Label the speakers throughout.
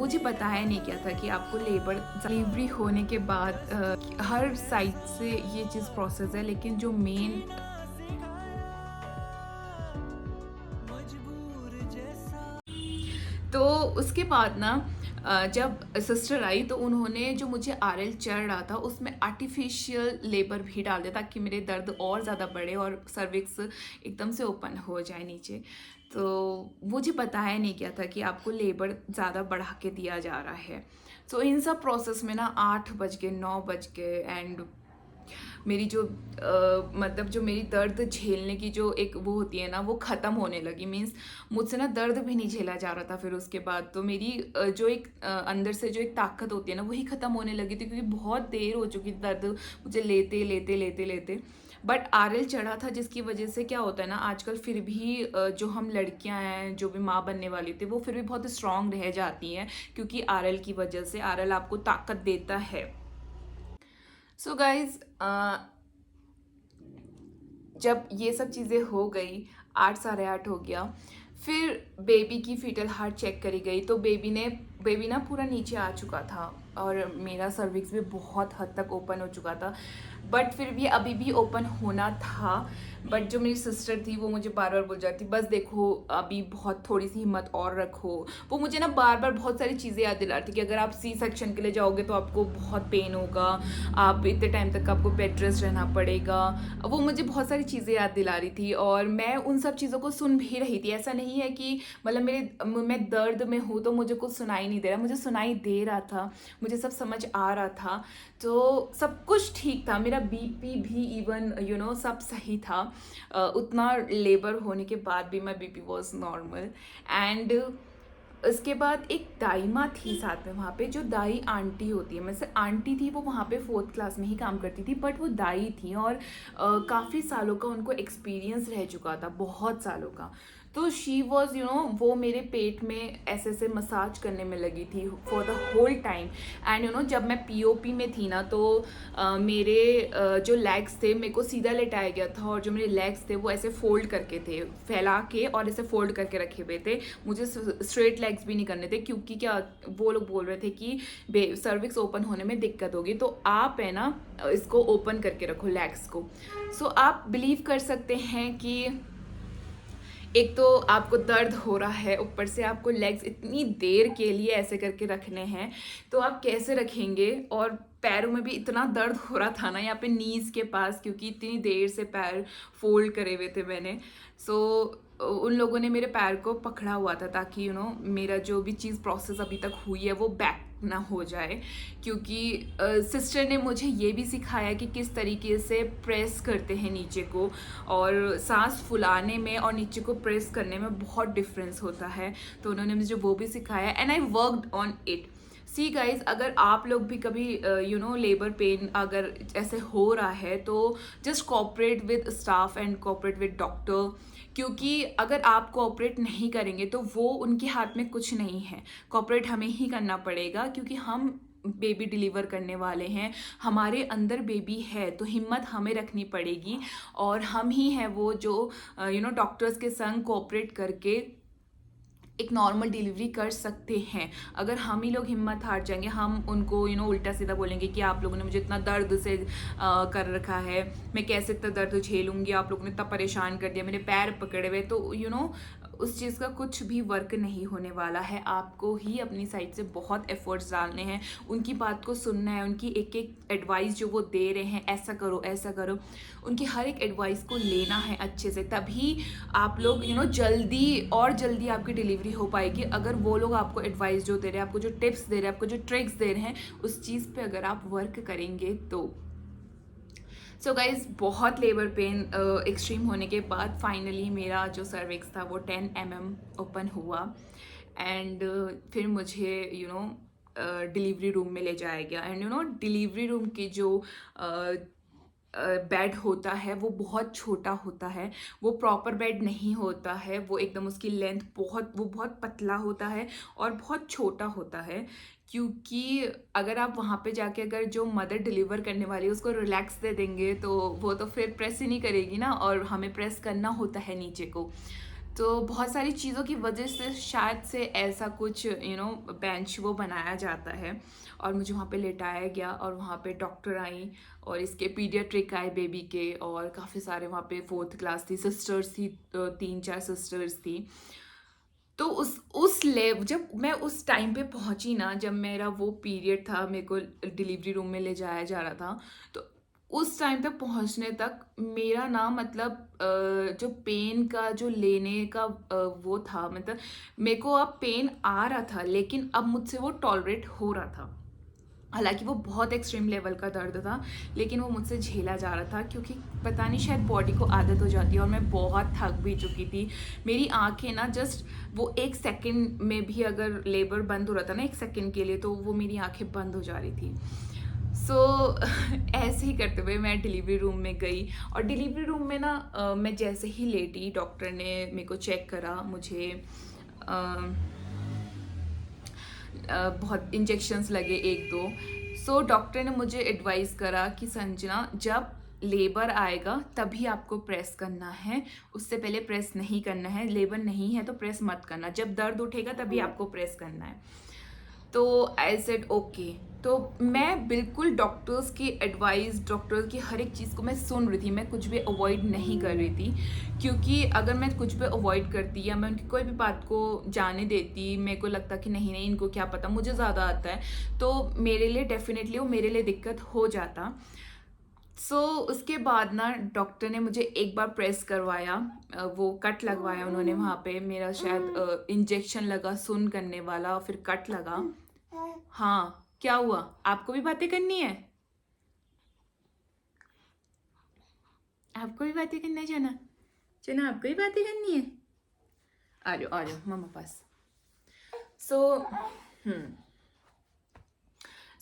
Speaker 1: मुझे बताया नहीं गया था कि आपको लेबर डिलीवरी होने के बाद हर साइड से ये चीज़ प्रोसेस है, लेकिन जो मेन तो उसके बाद ना जब सिस्टर आई तो उन्होंने जो मुझे आरएल चढ़ रहा था उसमें आर्टिफिशियल लेबर भी डाल दिया ताकि मेरे दर्द और ज़्यादा बढ़े और सर्विक्स एकदम से ओपन हो जाए नीचे। तो मुझे बताया नहीं गया था कि आपको लेबर ज़्यादा बढ़ा के दिया जा रहा है। सो इन सब प्रोसेस में ना 8 बज गए, 9 बज गए एंड मेरी जो मतलब जो मेरी दर्द झेलने की जो एक वो होती है ना वो ख़त्म होने लगी। मीन्स मुझसे ना दर्द भी नहीं झेला जा रहा था। फिर उसके बाद तो मेरी जो एक अंदर से जो एक ताकत होती है ना वही ख़त्म होने लगी थी, क्योंकि बहुत देर हो चुकी थी दर्द मुझे लेते लेते लेते लेते। बट आरएल चढ़ा था जिसकी वजह से क्या होता है ना, आजकल फिर भी जो हम लड़कियां हैं जो भी माँ बनने वाली थी वो फिर भी बहुत स्ट्रांग रह जाती हैं, क्योंकि आरएल की वजह से आरएल आपको ताकत देता है। सो गाइज जब ये सब चीज़ें हो गई, 8 साढ़े 8 हो गया, फिर बेबी की फीटल हार्ट चेक करी गई तो बेबी ना पूरा नीचे आ चुका था और मेरा सर्विक्स भी बहुत हद तक ओपन हो चुका था। बट फिर भी अभी भी ओपन होना था। बट जो मेरी सिस्टर थी वो मुझे बार बार बोल जाती, बस देखो अभी बहुत थोड़ी सी हिम्मत और रखो। वो मुझे ना बार बार बहुत सारी चीज़ें याद दिला रही थी कि अगर आप सी सेक्शन के लिए जाओगे तो आपको बहुत पेन होगा, आप इतने टाइम तक आपको बेड रेस्ट रहना पड़ेगा। वो मुझे बहुत सारी चीज़ें याद दिला रही थी और मैं उन सब चीज़ों को सुन भी रही थी। ऐसा नहीं है कि मतलब मैं दर्द में हूँ तो मुझे कुछ सुनाई नहीं दे रहा, मुझे सुनाई दे रहा था, मुझे सब समझ आ रहा था। तो सब कुछ ठीक था, मेरा बीपी भी इवन सब सही था। उतना लेबर होने के बाद भी माई बीपी वॉज नॉर्मल। एंड उसके बाद एक दाई माँ थी साथ में वहाँ पे, जो दाई आंटी होती है, मतलब आंटी थी, वो वहाँ पे 4th क्लास में ही काम करती थी, बट वो दाई थी और काफ़ी सालों का उनको एक्सपीरियंस रह चुका था, बहुत सालों का। तो शी वॉज वो मेरे पेट में ऐसे ऐसे मसाज करने में लगी थी for the whole time. And जब मैं पीओपी में थी ना तो मेरे जो लेग्स थे मेरे को सीधा लेटाया गया था और जो मेरे लेग्स थे वो ऐसे फोल्ड करके थे, फैला के और ऐसे फोल्ड करके रखे हुए थे। मुझे स्ट्रेट लेग्स भी नहीं करने थे, क्योंकि क्या वो लोग बोल रहे थे कि सर्विक्स ओपन होने में दिक्कत होगी, तो आप है ना इसको ओपन करके रखो लेग्स को। सो आप बिलीव कर सकते हैं कि एक तो आपको दर्द हो रहा है, ऊपर से आपको लेग्स इतनी देर के लिए ऐसे करके रखने हैं, तो आप कैसे रखेंगे। और पैरों में भी इतना दर्द हो रहा था ना यहाँ पे नीज के पास, क्योंकि इतनी देर से पैर फोल्ड करे हुए थे मैंने। सो उन लोगों ने मेरे पैर को पकड़ा हुआ था ताकि मेरा जो भी चीज़ प्रोसेस अभी तक हुई है वो बैक ना हो जाए। क्योंकि सिस्टर ने मुझे ये भी सिखाया कि किस तरीके से प्रेस करते हैं नीचे को, और सांस फुलाने में और नीचे को प्रेस करने में बहुत डिफरेंस होता है। तो उन्होंने मुझे वो भी सिखाया and I worked on it. See guys, अगर आप लोग भी कभी लेबर पेन अगर ऐसे हो रहा है तो just cooperate with staff and cooperate with doctor, क्योंकि अगर आप कोऑपरेट नहीं करेंगे तो वो उनके हाथ में कुछ नहीं है। कोऑपरेट हमें ही करना पड़ेगा, क्योंकि हम बेबी डिलीवर करने वाले हैं, हमारे अंदर बेबी है, तो हिम्मत हमें रखनी पड़ेगी। और हम ही हैं वो जो डॉक्टर्स के संग कोऑपरेट करके एक नॉर्मल डिलीवरी कर सकते हैं। अगर हम ही लोग हिम्मत हार जाएंगे, हम उनको उल्टा सीधा बोलेंगे कि आप लोगों ने मुझे इतना दर्द से कर रखा है, मैं कैसे इतना दर्द झेलूंगी, आप लोगों ने इतना परेशान कर दिया, मेरे पैर पकड़े हुए, तो उस चीज़ का कुछ भी वर्क नहीं होने वाला है। आपको ही अपनी साइड से बहुत एफर्ट्स डालने हैं, उनकी बात को सुनना है, उनकी एक एक एडवाइस जो वो दे रहे हैं, ऐसा करो ऐसा करो, उनकी हर एक एडवाइस को लेना है अच्छे से, तभी आप लोग जल्दी और जल्दी आपकी डिलीवरी हो पाएगी। अगर वो लोग आपको एडवाइस जो दे रहे हैं, आपको जो टिप्स दे रहे हैं, आपको जो ट्रिक्स दे रहे हैं, उस चीज़ पे अगर आप वर्क करेंगे तो। सो गाइज, बहुत लेबर पेन एक्सट्रीम होने के बाद फाइनली मेरा जो सर्विक्स था वो 10 ओपन हुआ। एंड फिर मुझे डिलीवरी रूम में ले जाया गया। एंड डिलीवरी रूम की जो बेड होता है वो बहुत छोटा होता है, वो प्रॉपर बेड नहीं होता है, वो एकदम उसकी लेंथ बहुत पतला होता है और बहुत छोटा होता है। क्योंकि अगर आप वहाँ पे जाके अगर जो मदर डिलीवर करने वाली है उसको रिलैक्स दे देंगे तो वो तो फिर प्रेस ही नहीं करेगी ना, और हमें प्रेस करना होता है नीचे को। तो बहुत सारी चीज़ों की वजह से शायद से ऐसा कुछ बेंच वो बनाया जाता है। और मुझे वहाँ पे लेटाया गया और वहाँ पे डॉक्टर आई और इसके पीडियाट्रिक आए बेबी के, और काफ़ी सारे वहाँ पे 4th क्लास थी, सिस्टर्स थी, 3-4 सिस्टर्स थी। तो उस लेव जब मैं उस टाइम पे पहुंची ना, जब मेरा वो पीरियड था, मेरे को डिलीवरी रूम में ले जाया जा रहा था, तो उस टाइम पे पहुंचने तक मेरा ना मतलब जो पेन का जो लेने का वो था, मतलब मेरे को अब पेन आ रहा था लेकिन अब मुझसे वो टॉलरेट हो रहा था। हालांकि वो बहुत एक्सट्रीम लेवल का दर्द था लेकिन वो मुझसे झेला जा रहा था, क्योंकि पता नहीं शायद बॉडी को आदत हो जाती है, और मैं बहुत थक भी चुकी थी। मेरी आंखें ना जस्ट वो 1 सेकंड में भी अगर लेबर बंद हो रहा था ना 1 सेकंड के लिए, तो वो मेरी आंखें बंद हो जा रही थी। सो ऐसे ही करते हुए मैं डिलीवरी रूम में गई, और डिलीवरी रूम में ना मैं जैसे ही लेटी, डॉक्टर ने मेरे को चेक करा, मुझे बहुत इंजेक्शंस लगे 1-2। सो डॉक्टर ने मुझे एडवाइस करा कि संजना, जब लेबर आएगा तभी आपको प्रेस करना है, उससे पहले प्रेस नहीं करना है। लेबर नहीं है तो प्रेस मत करना, जब दर्द उठेगा तभी आपको प्रेस करना है। तो आई सेड ओके। तो मैं बिल्कुल डॉक्टर्स की एडवाइस, डॉक्टर्स की हर एक चीज़ को मैं सुन रही थी, मैं कुछ भी अवॉइड नहीं कर रही थी, क्योंकि अगर मैं कुछ भी अवॉइड करती या मैं उनकी कोई भी बात को जाने देती, मेरे को लगता कि नहीं नहीं इनको क्या पता, मुझे ज़्यादा आता है, तो मेरे लिए डेफिनेटली वो मेरे लिए दिक्कत हो जाता। उसके बाद ना डॉक्टर ने मुझे एक बार प्रेस करवाया, वो कट लगवाया उन्होंने वहाँ पे, मेरा शायद इंजेक्शन लगा सुन करने वाला, फिर कट लगा। हाँ, क्या हुआ? आपको भी बातें करनी है? आपको भी बातें करना है जाना? जाना, आपको भी बातें करनी है? आ जाओ मम्मा पास। सो हम्म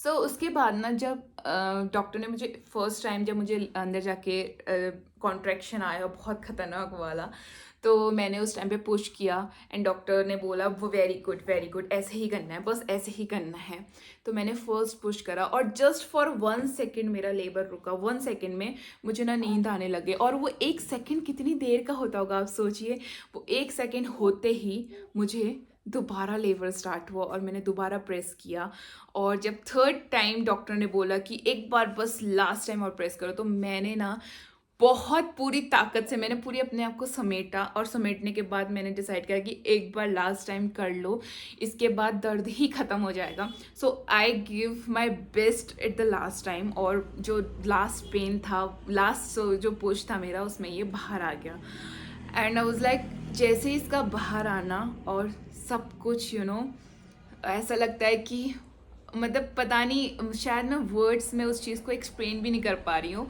Speaker 1: उसके बाद ना, जब डॉक्टर ने मुझे फर्स्ट टाइम, जब मुझे अंदर जाके कॉन्ट्रैक्शन आया बहुत खतरनाक वाला, तो मैंने उस टाइम पे पुश किया, एंड डॉक्टर ने बोला वो वेरी गुड, ऐसे ही करना है, बस ऐसे ही करना है। तो मैंने फर्स्ट पुश करा, और जस्ट फॉर 1 सेकेंड मेरा लेबर रुका। 1 सेकेंड में मुझे ना नींद आने लगे, और वो 1 सेकेंड कितनी देर का होता होगा आप सोचिए। वो 1 सेकेंड होते ही मुझे दोबारा लेबर स्टार्ट हुआ, और मैंने दोबारा प्रेस किया। और जब थर्ड टाइम डॉक्टर ने बोला कि एक बार बस लास्ट टाइम और प्रेस करो, तो मैंने ना बहुत पूरी ताकत से मैंने पूरी अपने आप को समेटा, और समेटने के बाद मैंने डिसाइड किया कि एक बार लास्ट टाइम कर लो, इसके बाद दर्द ही ख़त्म हो जाएगा। So I give my best at the last time, और जो लास्ट पेन था, लास्ट जो पुश था मेरा, उसमें ये बाहर आ गया। एंड आई वाज लाइक, जैसे ही इसका बाहर आना और सब कुछ ऐसा लगता है कि मतलब पता नहीं, शायद मैं वर्ड्स में उस चीज़ को एक्सप्लेन भी नहीं कर पा रही हूँ,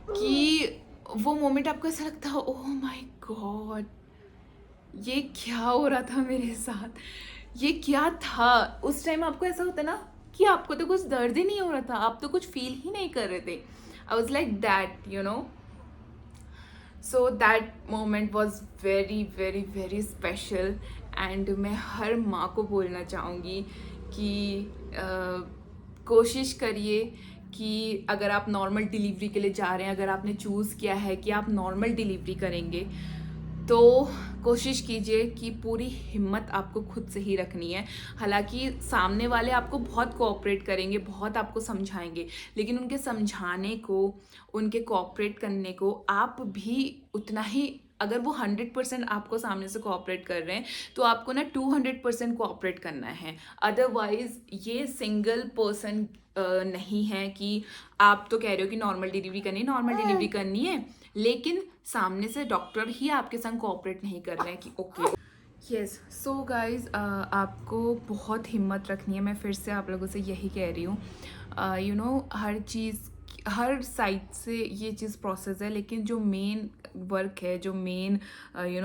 Speaker 1: कि वो मोमेंट आपको ऐसा लगता है ओह माय गॉड, ये क्या हो रहा था मेरे साथ, ये क्या था। उस टाइम आपको ऐसा होता है ना कि आपको तो कुछ दर्द ही नहीं हो रहा था, आप तो कुछ फील ही नहीं कर रहे थे। I was like that. So that moment was very very very special. And मैं हर माँ को बोलना चाहूँगी कि कोशिश करिए कि अगर आप नॉर्मल डिलीवरी के लिए जा रहे हैं, अगर आपने चूज़ किया है कि आप नॉर्मल डिलीवरी करेंगे, तो कोशिश कीजिए कि पूरी हिम्मत आपको खुद से ही रखनी है। हालांकि सामने वाले आपको बहुत कोऑपरेट करेंगे, बहुत आपको समझाएंगे, लेकिन उनके समझाने को, उनके कोऑपरेट करने को आप भी उतना ही, अगर वो 100% आपको सामने से कोऑपरेट कर रहे हैं, तो आपको ना 200% कोऑपरेट करना है। अदरवाइज ये सिंगल पर्सन नहीं है कि आप तो कह रहे हो कि नॉर्मल डिलीवरी करनी है, लेकिन सामने से डॉक्टर ही आपके संग कोऑपरेट नहीं कर रहे हैं कि ओके। यस, सो गाइज, आपको बहुत हिम्मत रखनी है। मैं फिर से आप लोगों से यही कह रही हूँ। हर चीज़, हर साइड से ये चीज़ प्रोसेस है, लेकिन जो मेन वर्क है, जो मेन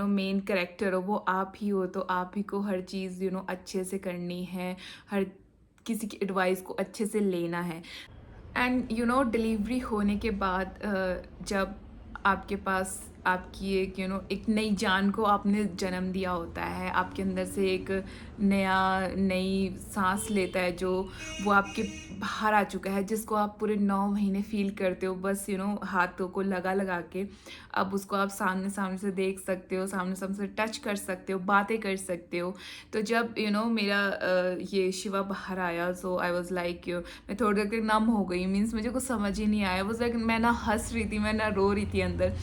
Speaker 1: मेन कैरेक्टर हो, वो आप ही हो। तो आप ही को हर चीज़ अच्छे से करनी है, हर किसी की एडवाइस को अच्छे से लेना है। एंड डिलीवरी होने के बाद जब आपके पास आपकी एक एक नई जान को आपने जन्म दिया होता है, आपके अंदर से एक नई सांस लेता है जो वो आपके बाहर आ चुका है, जिसको आप पूरे 9 महीने फील करते हो बस हाथों को लगा लगा के। अब उसको आप सामने सामने से देख सकते हो, सामने सामने से टच कर सकते हो, बातें कर सकते हो। तो जब मेरा ये शिवा बाहर आया, सो आई वॉज लाइक मैं थोड़ी देर तक नम हो गई, मीन्स मुझे कुछ समझ ही नहीं आया। वॉज लाइक मैं ना हंस रही थी, मैं ना रो रही थी अंदर।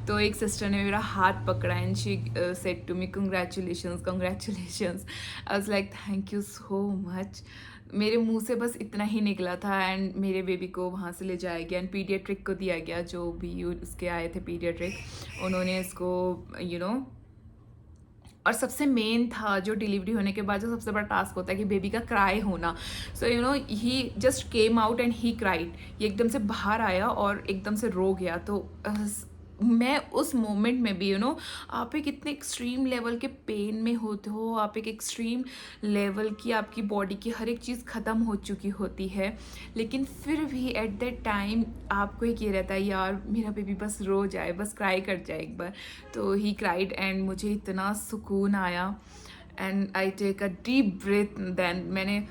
Speaker 1: तो एक सिस्टर ने मेरा हाथ पकड़ा and she said to me congratulations congratulations. I was like thank you so much. मेरे मुंह से बस इतना ही निकला था एंड मेरे बेबी को वहाँ से ले जाया गया एंड पीडियाट्रिक को दिया गया, जो भी उसके आए थे पीडियाट्रिक, उन्होंने इसको और सबसे मेन था जो डिलीवरी होने के बाद जो सबसे बड़ा टास्क होता है कि बेबी का क्राई होना। So he just came out and he cried. ये एकदम से बाहर आया और एकदम से रो गया। तो मैं उस मोमेंट में भी आप एक इतने एक्सट्रीम लेवल के पेन में होते हो, आप एक एक्सट्रीम लेवल की आपकी बॉडी की हर एक चीज़ ख़त्म हो चुकी होती है, लेकिन फिर भी एट दैट टाइम आपको एक ये रहता है यार मेरा बेबी बस रो जाए, बस क्राई कर जाए एक बार। तो ही क्राइड एंड मुझे इतना सुकून आया and I take a deep breath. Then मैंने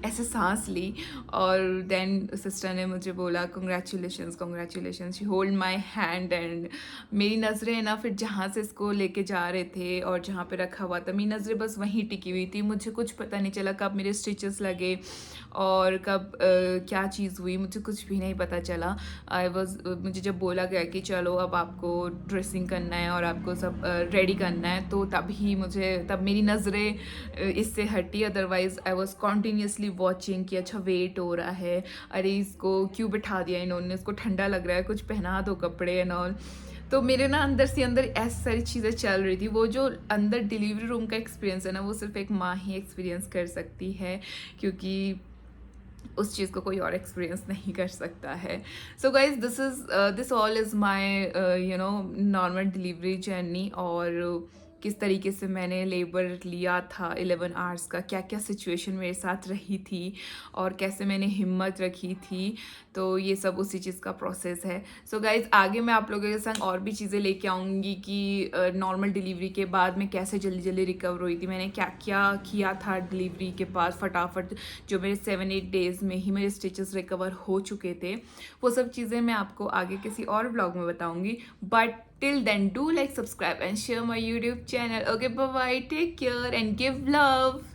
Speaker 1: ऐसे सांस ली और देन सिस्टर ने मुझे बोला congratulations congratulations. She hold my hand and मेरी नज़रें ना फिर जहाँ से इसको लेके जा रहे थे और जहाँ पे रखा हुआ था, मेरी नज़रें बस वहीं टिकी हुई थी। मुझे कुछ पता नहीं चला कब मेरे स्टिचेस लगे और कब क्या चीज़ हुई, मुझे कुछ भी नहीं पता चला। मुझे जब बोला गया कि चलो अब आपको ड्रेसिंग करना है और आपको सब रेडी करना है, तो तब मेरी नज़रें इससे हटी। Otherwise I was continuously watching कि अच्छा वेट हो रहा है, अरे इसको क्यों बिठा दिया इन्होंने, इसको ठंडा लग रहा है, कुछ पहना दो कपड़े एंड ऑल। तो मेरे ना अंदर से अंदर ऐसी सारी चीज़ें चल रही थी। वो जो अंदर डिलीवरी रूम का एक्सपीरियंस है ना, वो सिर्फ एक माँ ही एक्सपीरियंस कर सकती है, क्योंकि उस चीज़ को कोई और एक्सपीरियंस नहीं कर सकता है। So guys this all is my normal delivery journey, और किस तरीके से मैंने लेबर लिया था 11 आवर्स का, क्या क्या सिचुएशन मेरे साथ रही थी और कैसे मैंने हिम्मत रखी थी। तो ये सब उसी चीज़ का प्रोसेस है। सो गाइज आगे मैं आप लोगों के संग और भी चीज़ें लेके आऊँगी कि नॉर्मल डिलीवरी के बाद मैं कैसे जल्दी जल्दी रिकवर हुई थी, मैंने क्या क्या किया था डिलीवरी के बाद फटाफट, जो मेरे 7-8 डेज़ में ही मेरे स्टिचेस रिकवर हो चुके थे। वो सब चीज़ें मैं आपको आगे किसी और ब्लॉग में बताऊँगी। But till then, do like, subscribe and share my YouTube channel. Okay, bye bye, take care and give love.